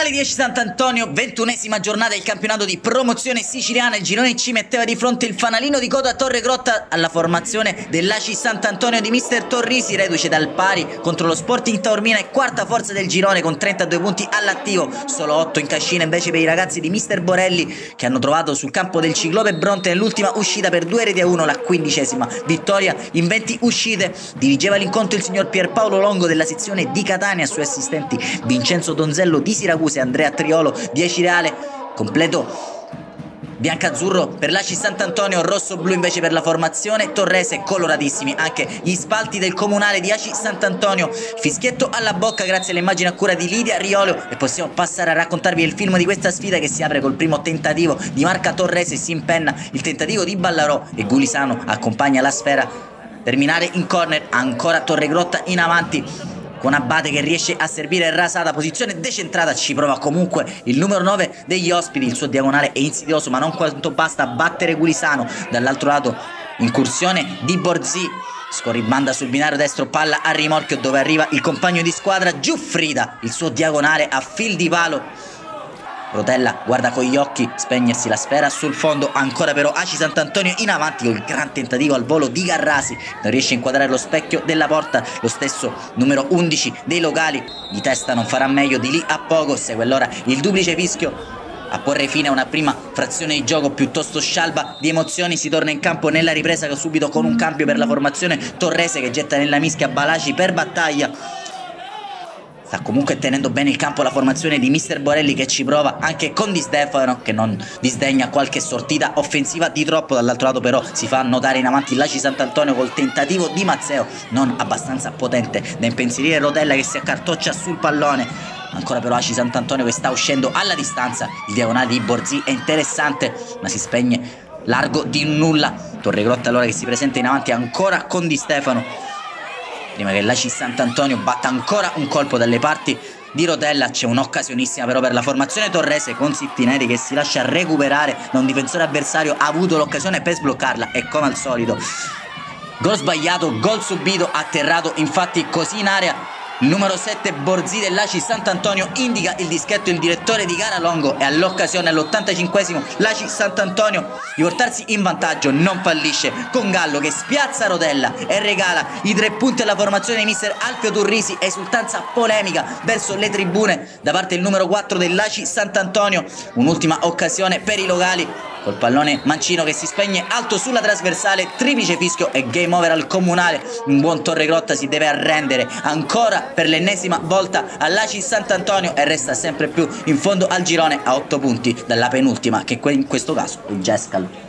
Comunale di Aci Sant'Antonio, 21esima giornata del campionato di promozione siciliana. Il girone C metteva di fronte il fanalino di coda Torregrotta alla formazione dell'Aci Sant'Antonio di mister Torrisi, reduce dal pari contro lo Sporting Taormina e quarta forza del girone con 32 punti all'attivo, solo 8 in cascina invece per i ragazzi di mister Borelli, che hanno trovato sul campo del Ciclope Bronte nell'ultima uscita per 2-1 la 15esima vittoria in 20 uscite. Dirigeva l'incontro il signor Pierpaolo Longo della sezione di Catania, sui assistenti Vincenzo Donzello di Siracusa e Andrea Triolo di Acireale. Completo biancazzurro per l'Aci Sant'Antonio, rosso-blu invece per la formazione torrese. Coloratissimi anche gli spalti del Comunale di Aci Sant'Antonio. Fischietto alla bocca grazie alle immagini a cura di Lidia Riolo e possiamo passare a raccontarvi il film di questa sfida, che si apre col primo tentativo di Marca Torrese. Si impenna il tentativo di Ballarò e Gulisano accompagna la sfera. Terminare in corner, ancora Torregrotta in avanti con Abate che riesce a servire rasata, posizione decentrata, ci prova comunque il numero 9 degli ospiti, il suo diagonale è insidioso ma non quanto basta a battere Gulisano. Dall'altro lato incursione di Borzi, scorribanda sul binario destro, palla a rimorchio dove arriva il compagno di squadra Giuffrida, il suo diagonale a fil di palo. Rotella guarda con gli occhi spegnersi la sfera sul fondo, ancora però Aci Sant'Antonio in avanti con il gran tentativo al volo di Garrasi, non riesce a inquadrare lo specchio della porta. Lo stesso numero 11 dei locali di testa non farà meglio di lì a poco, segue allora il duplice fischio a porre fine a una prima frazione di gioco piuttosto scialba di emozioni. Si torna in campo nella ripresa subito con un cambio per la formazione torrese che getta nella mischia Balaci per Battaglia. Sta comunque tenendo bene il campo la formazione di mister Borelli, che ci prova anche con Di Stefano, che non disdegna qualche sortita offensiva di troppo. Dall'altro lato però si fa notare in avanti l'Aci Sant'Antonio col tentativo di Mazzeo non abbastanza potente da impensierire Rotella, che si accartoccia sul pallone. Ancora però Aci Sant'Antonio che sta uscendo alla distanza, il diagonale di Borzi è interessante ma si spegne largo di nulla. Torregrotta allora che si presenta in avanti ancora con Di Stefano prima che l'Aci Sant'Antonio batta ancora un colpo dalle parti di Rotella. C'è un'occasionissima però per la formazione torrese con Sittineri che si lascia recuperare da un difensore avversario, ha avuto l'occasione per sbloccarla e come al solito gol sbagliato, gol subito, atterrato infatti così in area. Il numero 7 Borzi dell'Aci Sant'Antonio indica il dischetto il direttore di gara Longo e all'occasione all'85esimo l'Aci Sant'Antonio di portarsi in vantaggio non fallisce con Gallo che spiazza Rotella e regala i 3 punti alla formazione di mister Alfio Turrisi. Esultanza polemica verso le tribune da parte del numero 4 dell'Aci Sant'Antonio. Un'ultima occasione per i locali col pallone Mancino che si spegne alto sulla trasversale, triplice fischio e game over al Comunale. Un buon Torregrotta si deve arrendere ancora per l'ennesima volta all'Aci Sant'Antonio e resta sempre più in fondo al girone a 8 punti dalla penultima, che in questo caso è il Gescal.